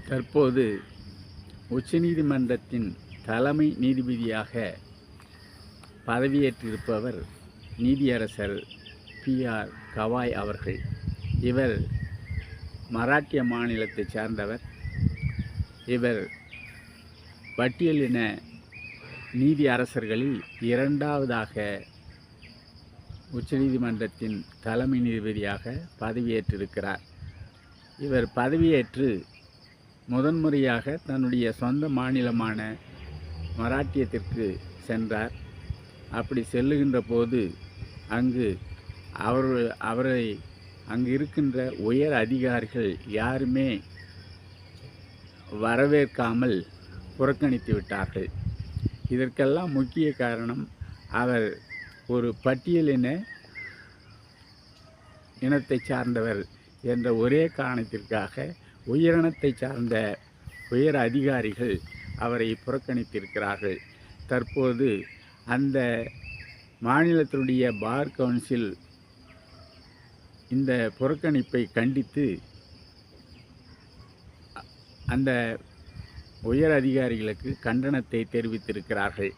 தற்போது உச்சநீதிமன்றத்தின் தலைமை நீதிபதியாக பதவியேற்றிருப்பவர் நீதியரசர் பி.ஆர். கவாய் அவர்கள். இவர் மராட்டிய மாநிலத்தைச் சார்ந்தவர். இவர் பட்டியலின நீதி அரசர்களில் இரண்டாவதாக உச்சநீதிமன்றத்தின் தலைமை நீதிபதியாக பதவியேற்றிருக்கிறார். இவர் பதவியேற்று முதன்முறையாக தன்னுடைய சொந்த மாநிலமான மராட்டியத்திற்கு சென்றார். அப்படி செல்லுகின்ற போது அங்கு அவரை அங்கு இருக்கின்ற உயர் அதிகாரிகள் யாருமே வரவேற்காமல் புறக்கணித்து விட்டார்கள். இதற்கெல்லாம் முக்கிய காரணம், அவர் ஒரு பட்டியலின இனத்தை சார்ந்தவர் என்ற ஒரே காரணத்திற்காக உயிரினத்தை சார்ந்த உயர் அதிகாரிகள் அவரை புறக்கணித்திருக்கிறார்கள். தற்போது அந்த மாநிலத்தினுடைய பார் கவுன்சில் இந்த புறக்கணிப்பை கண்டித்து அந்த உயர் அதிகாரிகளுக்கு கண்டனத்தை தெரிவித்திருக்கிறார்கள்.